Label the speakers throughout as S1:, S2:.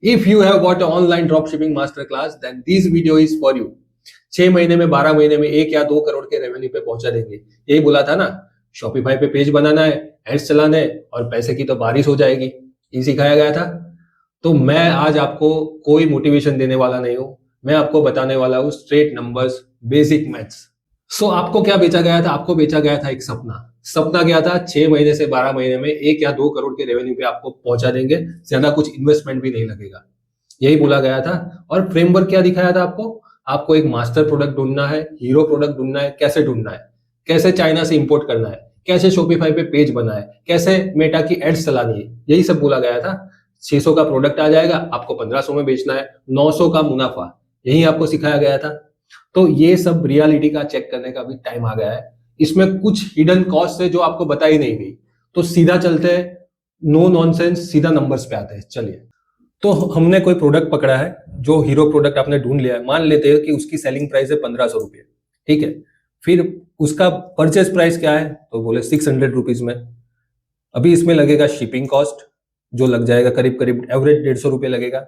S1: If you have got an online dropshipping masterclass, then this video is for you. 6 महीने में 12 महीने में 1 या 2 करोड़ के रेवेन्यू पे पहुंचा देंगे। यही बोला था ना, शॉपिफाई पे पेज बनाना है, एड्स चलाने हैं और पैसे की तो बारिश हो जाएगी। ये सिखाया गया था। तो मैं आज आपको कोई मोटिवेशन देने वाला नहीं हूं, मैं आपको बताने वाला हूं स्ट्रेट नंबर्स, बेसिक मैथ्स। सो आपको क्या बेचा गया था? आपको बेचा गया था एक सपना। सपना क्या था? 6 महीने से 12 महीने में 1 या 2 करोड़ के रेवेन्यू पे आपको पहुंचा देंगे, ज्यादा कुछ इन्वेस्टमेंट भी नहीं लगेगा, यही बोला गया था। और फ्रेमवर्क क्या दिखाया था आपको? आपको एक मास्टर प्रोडक्ट ढूंढना है, हीरो प्रोडक्ट ढूंढना है। कैसे ढूंढना है? कैसे चाइना से इंपोर्ट करना है, कैसे शॉपिफाई पे पेज बना है, कैसे मेटा की एड्स चलानी है, यही सब बोला गया था। 600 का प्रोडक्ट आ जाएगा, आपको 1500 में बेचना है, 900 का मुनाफा, यही आपको सिखाया गया था। तो ये सब रियलिटी का चेक करने का भी टाइम आ गया है। इसमें कुछ हिडन कॉस्ट है जो आपको बताई नहीं गई। तो सीधा चलते हैं, नो नॉनसेंस, सीधा नंबर्स पे आते हैं। चलिए, तो हमने कोई प्रोडक्ट पकड़ा है, जो हीरो प्रोडक्ट आपने ढूंढ लिया है। मान लेते हैं कि उसकी सेलिंग प्राइस है 1500 रुपये, ठीक है। फिर उसका परचेज प्राइस क्या है? तो बोले 600 रुपीज में। अभी इसमें लगेगा शिपिंग कॉस्ट, जो लग जाएगा करीब करीब एवरेज 150 रुपये लगेगा।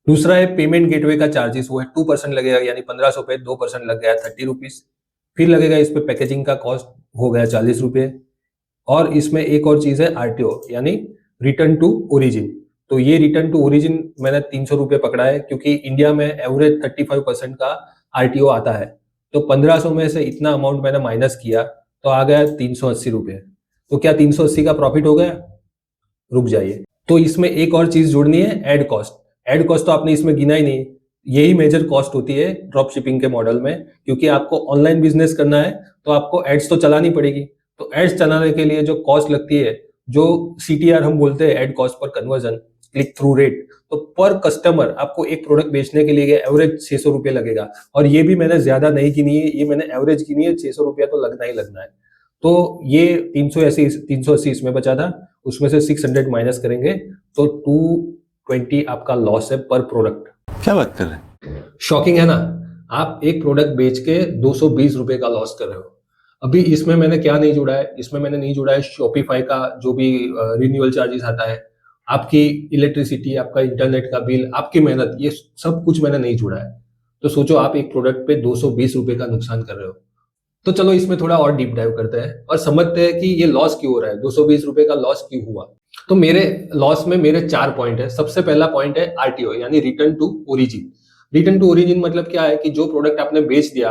S1: दूसरा है पेमेंट गेटवे का चार्जेस, वो है 2% लगेगा, यानी 1500 पे 2% लग गया 30 रुपीज। फिर लगेगा इस पे पैकेजिंग का कॉस्ट, हो गया 40 रुपये। और इसमें एक और चीज है आरटीओ, यानी रिटर्न टू ओरिजिन। तो ये रिटर्न टू ओरिजिन मैंने 300 रुपये पकड़ा है, क्योंकि इंडिया में एवरेज 35% का आरटीओ आता है। तो 1500 में से इतना अमाउंट मैंने माइनस किया, तो आ गया 380 रुपये। तो क्या 380 का प्रॉफिट हो गया? रुक जाइए, तो इसमें एक और चीज जोड़नी है, एड कॉस्ट। एड कॉस्ट तो आपने इसमें गिना ही नहीं। यही मेजर कॉस्ट होती है ड्रॉप शिपिंग के मॉडल में, क्योंकि आपको ऑनलाइन बिजनेस करना है तो आपको एड्स तो चलानी पड़ेगी। तो एड्स चलाने के लिए जो कॉस्ट लगती है, जो सीटीआर हम बोलते हैं, एड कॉस्ट पर कन्वर्जन, क्लिक थ्रू रेट, तो पर कस्टमर आपको एक प्रोडक्ट बेचने के लिए एवरेज 600 रुपये लगेगा। और ये भी मैंने ज्यादा नहीं गिनी है, ये मैंने एवरेज गिनी है, 600 रुपया तो लगना ही लगना है। तो ये 380 इसमें बचा था, उसमें से 600 माइनस करेंगे तो 220 आपका लॉस है पर प्रोडक्ट।
S2: क्या बात कर रहे हैं?
S1: शॉकिंग है ना? आप एक प्रोडक्ट बेच के 220 रुपए का लॉस कर रहे हो। अभी इसमें मैंने क्या नहीं जुड़ा है? इसमें मैंने नहीं जुड़ा है शॉपिफाई का जो भी रिन्यूअल चार्जेस आता है, आपकी इलेक्ट्रिसिटी, आपका इंटरनेट का बिल, आपकी मेहनत, ये सब कुछ मैंने नहीं जुड़ा है। तो सोचो, आप एक प्रोडक्ट पे 220 रुपए का नुकसान कर रहे हो। तो चलो इसमें थोड़ा और डीप डाइव करते हैं और समझते हैं कि ये लॉस क्यों हो रहा है, 220 रुपए का लॉस क्यों हुआ। तो मेरे लॉस में मेरे 4 पॉइंट है। सबसे पहला पॉइंट है आरटीओ, यानी return to origin. Return to origin मतलब क्या है कि जो प्रोडक्ट आपने बेच दिया,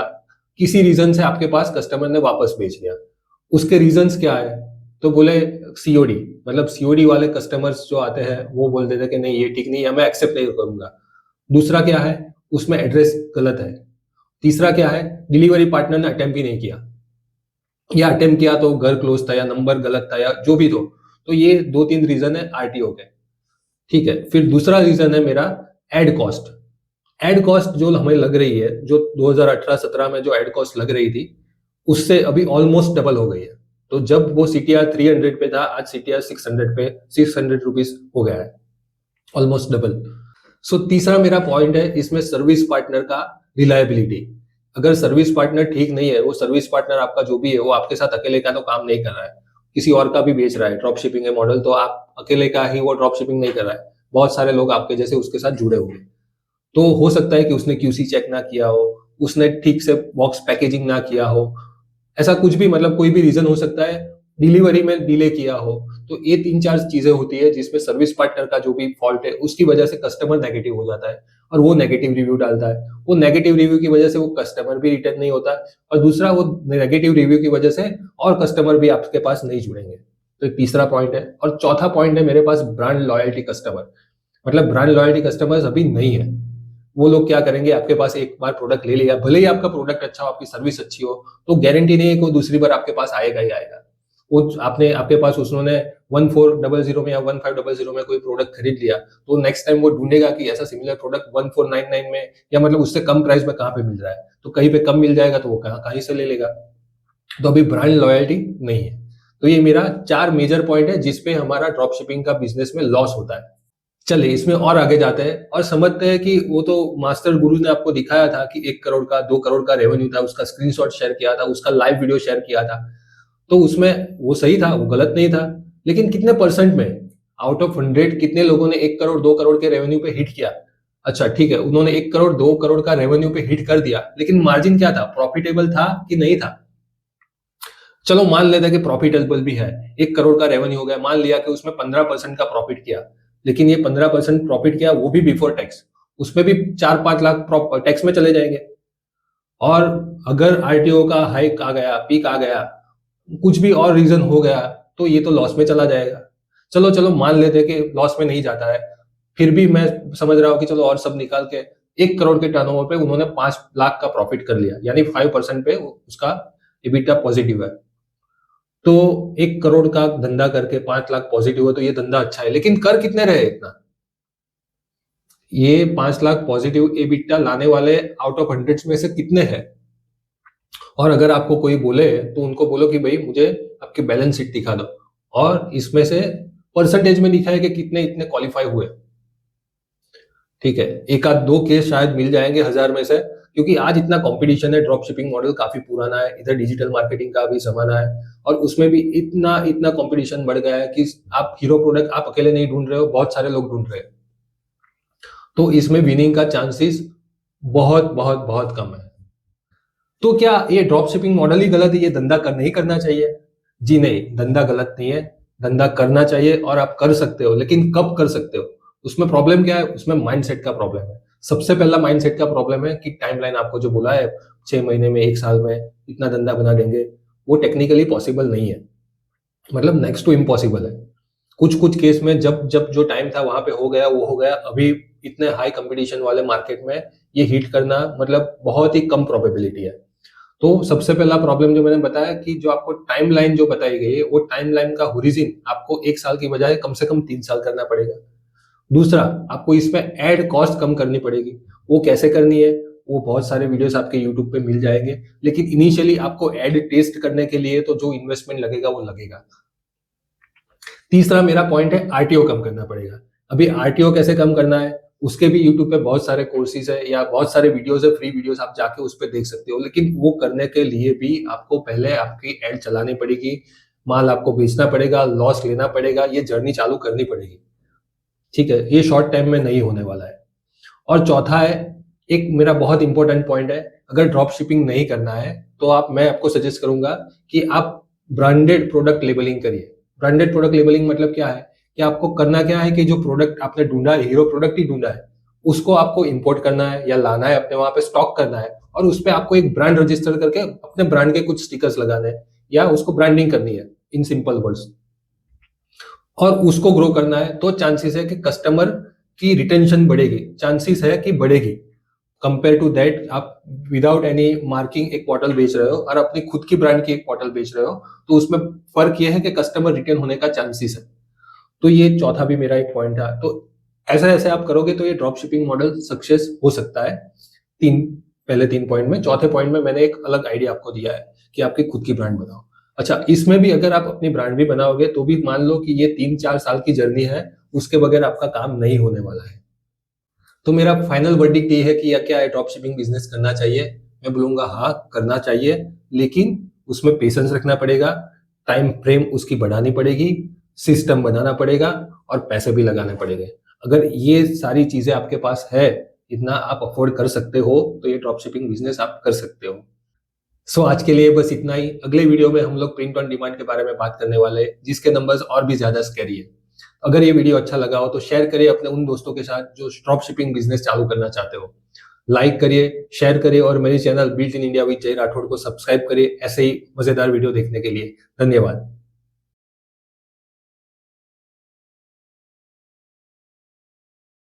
S1: किसी रीजन से आपके पास कस्टमर ने वापस बेच दिया, उसके रीजंस क्या है? तो बोले सीओडी, मतलब सीओडी वाले कस्टमर्स जो आते हैं वो बोल देते हैं कि नहीं ये ठीक नहीं है, मैं एक्सेप्ट नहीं करूंगा। दूसरा क्या है? उसमें एड्रेस गलत है। तीसरा क्या है? डिलीवरी पार्टनर ने अटेम्प्ट ही नहीं किया, या अटेम्प्ट किया तो घर क्लोज था, या नंबर गलत था, या जो भी तो ये 2-3 रीजन है आरटीओ के, ठीक है। फिर दूसरा रीजन है मेरा एड कॉस्ट। एड कॉस्ट जो हमें लग रही है, जो 2018-17 में जो एड कॉस्ट लग रही थी, उससे अभी ऑलमोस्ट डबल हो गई है। तो जब वो सीटीआर 300 पे था, आज सीटीआर 600 पे, 600 रुपीज हो गया है, ऑलमोस्ट डबल। सो तीसरा मेरा पॉइंट है इसमें सर्विस पार्टनर का रिलायबिलिटी। अगर सर्विस पार्टनर ठीक नहीं है, वो सर्विस पार्टनर आपका जो भी है, वो आपके साथ अकेले का तो काम नहीं कर रहा है, किसी और का भी बेच रहा है, ड्रॉप शिपिंग है मॉडल, तो आप अकेले का ही वो ड्रॉप शिपिंग नहीं कर रहा है, बहुत सारे लोग आपके जैसे उसके साथ जुड़े होंगे। तो हो सकता है कि उसने क्यूसी चेक ना किया हो, उसने ठीक से बॉक्स पैकेजिंग ना किया हो, ऐसा कुछ भी, मतलब कोई भी रीजन हो सकता है, डिलीवरी में डिले किया हो। तो ये 3-4 चीजें होती है जिसमें सर्विस पार्टनर का जो भी फॉल्ट है, उसकी वजह से कस्टमर नेगेटिव हो जाता है और वो नेगेटिव रिव्यू डालता है। वो नेगेटिव रिव्यू की वजह से वो कस्टमर भी रिटर्न नहीं होता, और दूसरा वो नेगेटिव रिव्यू की वजह से और कस्टमर भी आपके पास नहीं जुड़ेंगे। तो एक तीसरा पॉइंट है। और चौथा पॉइंट है मेरे पास ब्रांड लॉयल्टी कस्टमर। मतलब ब्रांड लॉयल्टी कस्टमर्स अभी नहीं है। वो लोग क्या करेंगे, आपके पास एक बार प्रोडक्ट ले लिया, भले ही आपका प्रोडक्ट अच्छा हो, आपकी सर्विस अच्छी हो, तो गारंटी नहीं है कि वो दूसरी बार आपके पास आएगा ही आएगा। वो आपके पास उन्होंने 1400 में या 1500 में कोई प्रोडक्ट खरीद लिया, तो नेक्स्ट टाइम वो ढूंढेगा कि ऐसा सिमिलर प्रोडक्ट 1499 में, या मतलब उससे कम प्राइस में कहाँ पे मिल रहा है, तो कहीं पे कम मिल जाएगा तो वो कहीं से ले लेगा। तो अभी ब्रांड लॉयल्टी नहीं है। तो ये मेरा 4 मेजर पॉइंट है जिसपे हमारा ड्रॉप शिपिंग का बिजनेस में लॉस होता है। चलिए इसमें और आगे जाते हैं और समझते हैं कि वो तो मास्टर गुरु ने आपको दिखाया था कि 1 करोड़ का 2 करोड़ का रेवेन्यू था, उसका स्क्रीनशॉट शेयर किया था, उसका लाइव वीडियो शेयर किया था। तो उसमें वो सही था, वो गलत नहीं था, लेकिन कितने परसेंट में? आउट ऑफ 100 कितने लोगों ने 1 करोड़ 2 करोड़ के रेवेन्यू पे हिट किया? अच्छा ठीक है, उन्होंने 1 करोड़ 2 करोड़ का रेवेन्यू पे हिट कर दिया, लेकिन मार्जिन क्या था? प्रॉफिटेबल था कि नहीं था? चलो मान लेते हैं कि प्रॉफिटेबल भी है, 1 करोड़ का रेवेन्यू हो गया, मान लिया कि उसमें 15% का प्रॉफिट किया, लेकिन ये 15% प्रॉफिट किया वो भी बिफोर टैक्स, उसमें भी 4-5 लाख टैक्स में चले जाएंगे। और अगर आरटीओ का हाइक आ गया, पीक आ गया, कुछ भी और रीजन हो गया, तो ये तो लॉस में चला जाएगा। चलो चलो मान लेते हैं कि लॉस में नहीं जाता है, फिर भी मैं समझ रहा हूं कि चलो और सब निकाल के 1 करोड़ के टर्नओवर पे उन्होंने 5 लाख का प्रॉफिट कर लिया, यानी 5% पे उसका EBITDA पॉजिटिव है। तो 1 करोड़ का धंधा करके 5 लाख पॉजिटिव है, तो ये धंधा अच्छा है, लेकिन कर कितने रहे इतना? ये 5 लाख पॉजिटिव EBITDA लाने वाले आउट ऑफ 100 में से कितने हैं? और अगर आपको कोई बोले तो उनको बोलो कि भाई मुझे आपकी बैलेंस शीट दिखा दो, और इसमें से परसेंटेज में लिखा है कि कितने इतने क्वालिफाई हुए। ठीक है, एक आध दो केस शायद मिल जाएंगे 1000 में से, क्योंकि आज इतना कंपटीशन है, ड्रॉप शिपिंग मॉडल काफी पुराना है, इधर डिजिटल मार्केटिंग का भी जमाना है, और उसमें भी इतना इतना कंपटीशन बढ़ गया है कि आप हीरो प्रोडक्ट आप अकेले नहीं ढूंढ रहे हो, बहुत सारे लोग ढूंढ रहे हैं। तो इसमें विनिंग का चांसेस बहुत बहुत बहुत कम है। तो क्या ये ड्रॉप शिपिंग मॉडल ही गलत है, ये धंधा नहीं करना चाहिए? जी नहीं, धंधा गलत नहीं है, धंधा करना चाहिए और आप कर सकते हो, लेकिन कब कर सकते हो? उसमें प्रॉब्लम क्या है? उसमें माइंडसेट का प्रॉब्लम है। सबसे पहला माइंडसेट का प्रॉब्लम है कि टाइमलाइन आपको जो बोला है 6 महीने में 1 साल में इतना धंधा बना देंगे, वो टेक्निकली पॉसिबल नहीं है, मतलब नेक्स्ट टू इम्पॉसिबल है। कुछ कुछ केस में जब जब जो टाइम था वहां पे हो गया, वो हो गया। अभी इतने हाई कंपटीशन वाले मार्केट में ये हिट करना मतलब बहुत ही कम प्रोबेबिलिटी है। तो सबसे पहला प्रॉब्लम जो मैंने बताया कि जो आपको टाइमलाइन जो बताई गई है, वो टाइमलाइन का होरिजन आपको 1 साल की बजाय कम से कम 3 साल करना पड़ेगा। दूसरा, आपको इसमें एड कॉस्ट कम करनी पड़ेगी। वो कैसे करनी है? वो बहुत सारे वीडियोस आपके यूट्यूब पे मिल जाएंगे, लेकिन इनिशियली आपको एड टेस्ट करने के लिए तो जो इन्वेस्टमेंट लगेगा वो लगेगा। तीसरा मेरा पॉइंट है, आरटीओ कम करना पड़ेगा। अभी आरटीओ कैसे कम करना है, उसके भी यूट्यूब पे बहुत सारे कोर्सेज है या बहुत सारे वीडियोस है, फ्री वीडियोस, आप जाके उस पर देख सकते हो। लेकिन वो करने के लिए भी आपको पहले आपकी एड चलानी पड़ेगी, माल आपको बेचना पड़ेगा, लॉस लेना पड़ेगा, ये जर्नी चालू करनी पड़ेगी। ठीक है, ये शॉर्ट टाइम में नहीं होने वाला है। और चौथा है, एक मेरा बहुत इंपॉर्टेंट पॉइंट है, अगर ड्रॉप शिपिंग नहीं करना है तो मैं आपको सजेस्ट करूंगा कि आप ब्रांडेड प्रोडक्ट लेबलिंग करिए। ब्रांडेड प्रोडक्ट लेबलिंग मतलब क्या है कि आपको करना क्या है कि जो प्रोडक्ट आपने ढूंढा है, हीरो प्रोडक्ट ही ढूंढा है, उसको आपको इंपोर्ट करना है या लाना है, अपने वहां पे स्टॉक करना है, और उस पर आपको एक ब्रांड रजिस्टर करके अपने ब्रांड के कुछ स्टिकर्स लगाने हैं या उसको ब्रांडिंग करनी है, इन सिंपल वर्ड्स, और उसको ग्रो करना है। तो चांसेस है कि कस्टमर की रिटेंशन बढ़ेगी, चांसेस है कि बढ़ेगी। कंपेयर टू दैट, आप विदाउट एनी मार्किंग एक बॉटल बेच रहे हो और अपनी खुद की ब्रांड की एक बॉटल बेच रहे हो, तो उसमें फर्क यह है कि कस्टमर रिटेन होने का चांसेस है। तो ये चौथा भी मेरा एक पॉइंट था। तो ऐसा ऐसे आप करोगे तो ये ड्रॉप शिपिंग मॉडल सक्सेस हो सकता है। पहले 3 पॉइंट में, चौथे पॉइंट में मैंने एक अलग आइडिया आपको दिया है कि आपकी खुद की ब्रांड बनाओ। अच्छा, इसमें भी अगर आप अपनी ब्रांड भी बनाओगे तो भी मान लो कि ये 3-4 साल की जर्नी है, उसके बगैर आपका काम नहीं होने वाला है। तो मेरा फाइनल वर्डिक्ट ये है कि या क्या है, ड्रॉप शिपिंग बिजनेस करना चाहिए? मैं बोलूंगा हाँ, करना चाहिए, लेकिन उसमें पेशेंस रखना पड़ेगा, टाइम फ्रेम उसकी बढ़ानी पड़ेगी, सिस्टम बनाना पड़ेगा और पैसे भी लगाने पड़ेंगे। अगर ये सारी चीजें आपके पास है, इतना आप अफोर्ड कर सकते हो, तो ये ड्रॉप शिपिंग बिजनेस आप कर सकते हो। सो आज के लिए बस इतना ही। अगले वीडियो में हम लोग प्रिंट ऑन डिमांड के बारे में बात करने वाले हैं, जिसके नंबर्स और भी ज्यादा स्कैरी है। अगर ये वीडियो अच्छा लगा हो तो शेयर करिए अपने उन दोस्तों के साथ जो ड्रॉप शिपिंग बिजनेस चालू करना चाहते हो। लाइक करिए, शेयर करिए, और मेरे channel built in India with जय राठौड़ को सब्सक्राइब करिए ऐसे ही मजेदार वीडियो देखने के लिए। धन्यवाद।